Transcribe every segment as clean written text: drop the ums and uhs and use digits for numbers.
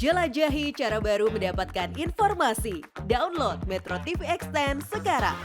Jelajahi cara baru mendapatkan informasi. Download Metro TV Extend sekarang.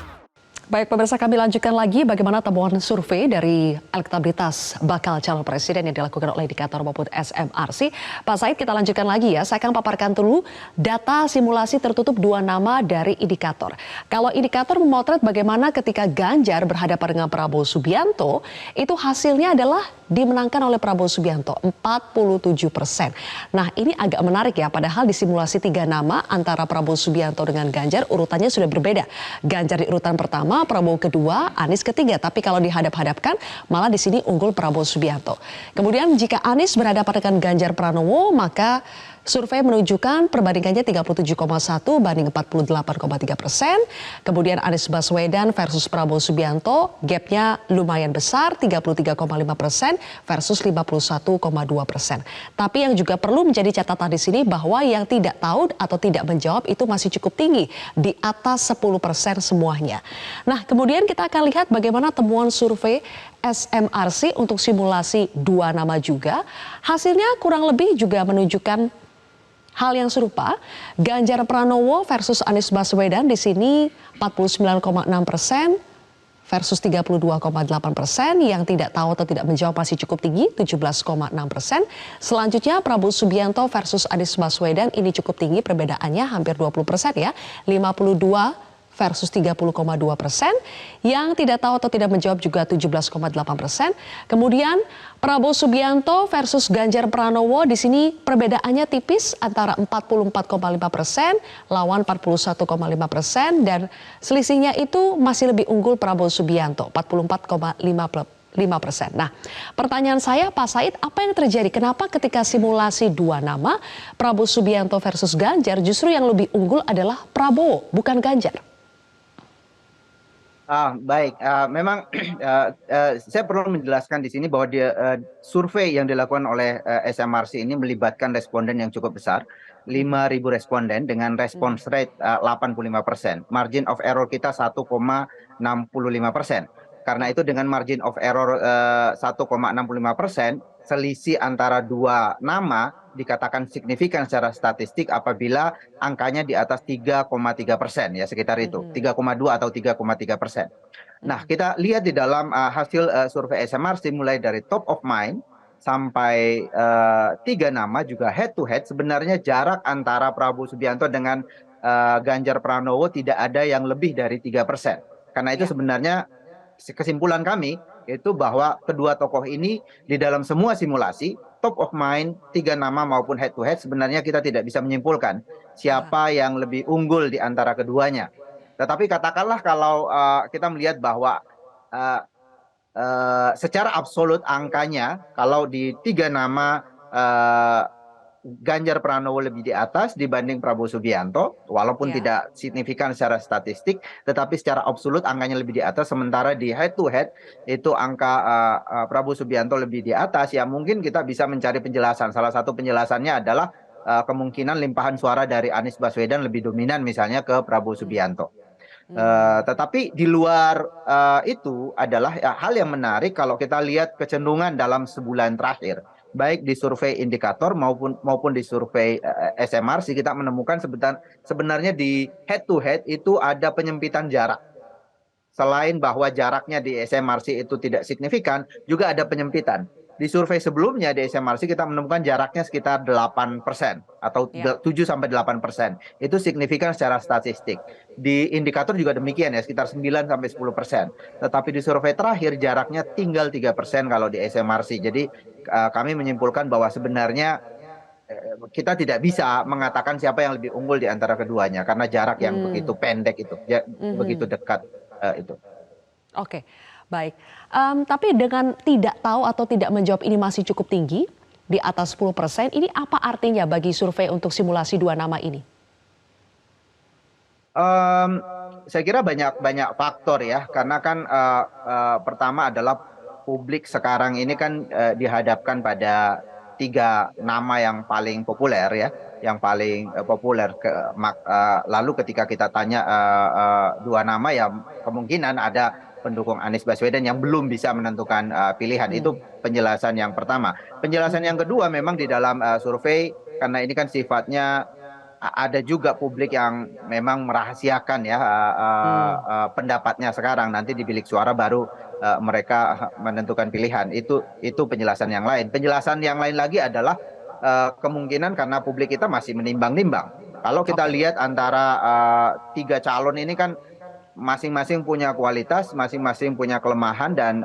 Baik pemirsa, kami lanjutkan lagi bagaimana temuan survei dari elektabilitas bakal calon presiden yang dilakukan oleh indikator maupun SMRC. Pak Said, kita lanjutkan lagi ya. Saya akan paparkan dulu data simulasi tertutup dua nama dari indikator. Kalau indikator memotret bagaimana ketika Ganjar berhadapan dengan Prabowo Subianto, itu hasilnya adalah dimenangkan oleh Prabowo Subianto 47%. Nah, ini agak menarik ya, padahal di simulasi tiga nama antara Prabowo Subianto dengan Ganjar urutannya sudah berbeda. Ganjar di urutan pertama, Prabowo kedua, Anies ketiga. Tapi kalau dihadap-hadapkan, malah di sini unggul Prabowo Subianto. Kemudian jika Anies berhadapan dengan Ganjar Pranowo, maka survei menunjukkan perbandingannya 37,1 banding 48,3%. Kemudian Anies Baswedan versus Prabowo Subianto, gapnya lumayan besar 33,5% versus 51,2%. Tapi yang juga perlu menjadi catatan di sini bahwa yang tidak tahu atau tidak menjawab itu masih cukup tinggi, di atas 10% semuanya. Nah, kemudian kita akan lihat bagaimana temuan survei SMRC untuk simulasi dua nama juga. Hasilnya kurang lebih juga menunjukkan hal yang serupa. Ganjar Pranowo versus Anies Baswedan di sini 49,6% versus 32,8%. Yang tidak tahu atau tidak menjawab masih cukup tinggi 17,6%. Selanjutnya Prabowo Subianto versus Anies Baswedan, ini cukup tinggi perbedaannya hampir 20% ya, 52 versus 30,2%. Yang tidak tahu atau tidak menjawab juga 17,8%. Kemudian Prabowo Subianto versus Ganjar Pranowo, di sini perbedaannya tipis antara 44,5% lawan 41,5%, dan selisihnya itu masih lebih unggul Prabowo Subianto 44,5%. Nah, pertanyaan saya Pak Said, apa yang terjadi? Kenapa ketika simulasi dua nama Prabowo Subianto versus Ganjar justru yang lebih unggul adalah Prabowo, bukan Ganjar? Baik, memang saya perlu menjelaskan di sini bahwa survei yang dilakukan oleh SMRC ini melibatkan responden yang cukup besar, 5.000 responden dengan response rate 85%. Margin of error kita 1,65%. Karena itu dengan margin of error 1,65%, selisih antara dua nama dikatakan signifikan secara statistik apabila angkanya di atas 3,3%, ya sekitar itu 3,2 atau 3,3%. Nah, kita lihat di dalam hasil survei SMRC mulai dari top of mind sampai tiga nama juga head to head, sebenarnya jarak antara Prabowo Subianto dengan Ganjar Pranowo tidak ada yang lebih dari 3%. Karena itu sebenarnya kesimpulan kami itu bahwa kedua tokoh ini di dalam semua simulasi top of mind tiga nama maupun head to head, sebenarnya kita tidak bisa menyimpulkan siapa yang lebih unggul di antara keduanya. Tetapi katakanlah kalau kita melihat bahwa secara absolut angkanya kalau di tiga nama Ganjar Pranowo lebih di atas dibanding Prabowo Subianto, walaupun tidak signifikan secara statistik, tetapi secara absolut angkanya lebih di atas. Sementara di head to head itu angka Prabowo Subianto lebih di atas. Ya mungkin kita bisa mencari penjelasan. Salah satu penjelasannya adalah kemungkinan limpahan suara dari Anies Baswedan lebih dominan misalnya ke Prabowo Subianto. Tetapi di luar itu adalah hal yang menarik kalau kita lihat kecenderungan dalam sebulan terakhir, baik di survei indikator maupun di survei SMRC, kita menemukan sebenarnya di head to head itu ada penyempitan jarak. Selain bahwa jaraknya di SMRC itu tidak signifikan, juga ada penyempitan. Di survei sebelumnya di SMRC kita menemukan jaraknya sekitar 8% atau 7-8%. Itu signifikan secara statistik. Di indikator juga demikian ya, sekitar 9-10%. Tetapi di survei terakhir jaraknya tinggal 3% kalau di SMRC. Jadi kami menyimpulkan bahwa sebenarnya kita tidak bisa mengatakan siapa yang lebih unggul di antara keduanya karena jarak yang begitu pendek itu, begitu dekat itu. Oke, baik. Tapi dengan tidak tahu atau tidak menjawab ini masih cukup tinggi, di atas 10%, ini apa artinya bagi survei untuk simulasi dua nama ini? Saya kira banyak faktor ya, karena kan pertama adalah publik sekarang ini kan dihadapkan pada tiga nama yang paling populer ya, yang paling populer. Lalu ketika kita tanya dua nama ya kemungkinan ada pendukung Anies Baswedan yang belum bisa menentukan pilihan. Itu penjelasan yang pertama. Penjelasan yang kedua, memang di dalam survei karena ini kan sifatnya ada juga publik yang memang merahasiakan ya pendapatnya sekarang, nanti di bilik suara baru mereka menentukan pilihan. Itu penjelasan yang lain. Penjelasan yang lain lagi adalah kemungkinan karena publik kita masih menimbang-nimbang. Kalau kita lihat antara tiga calon ini kan masing-masing punya kualitas, masing-masing punya kelemahan dan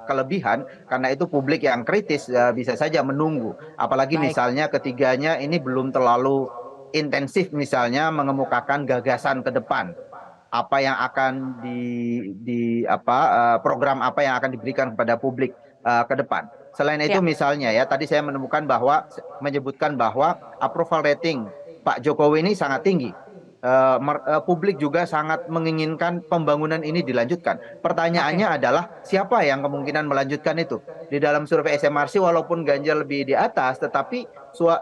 kelebihan. Karena itu publik yang kritis bisa saja menunggu. Apalagi Baik. misalnya ketiganya ini belum terlalu intensif misalnya mengemukakan gagasan ke depan. Apa yang akan program apa yang akan diberikan kepada publik ke depan. Selain itu Siap. misalnya ya tadi saya menyebutkan bahwa approval rating Pak Jokowi ini sangat tinggi. Publik juga sangat menginginkan pembangunan ini dilanjutkan. Pertanyaannya adalah siapa yang kemungkinan melanjutkan itu? Di dalam survei SMRC walaupun Ganjar lebih di atas, tetapi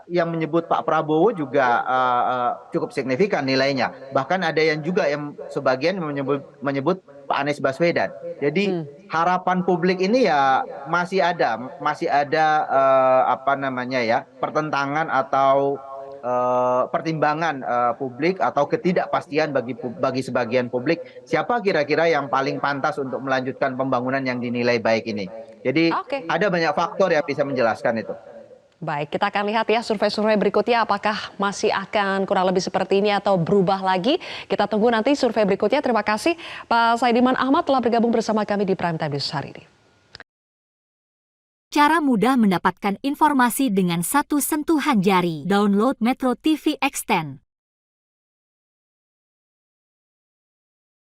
yang menyebut Pak Prabowo juga cukup signifikan nilainya. Bahkan ada yang juga yang sebagian menyebut Pak Anies Baswedan. Jadi harapan publik ini ya masih ada pertentangan atau pertimbangan publik atau ketidakpastian bagi sebagian publik siapa kira-kira yang paling pantas untuk melanjutkan pembangunan yang dinilai baik ini. Jadi Oke. ada banyak faktor yang bisa menjelaskan itu. Baik, kita akan lihat ya survei-survei berikutnya apakah masih akan kurang lebih seperti ini atau berubah lagi. Kita tunggu nanti survei berikutnya. Terima kasih Pak Saidiman Ahmad telah bergabung bersama kami di Prime Time News hari ini. Cara mudah mendapatkan informasi dengan satu sentuhan jari. Download Metro TV Extend.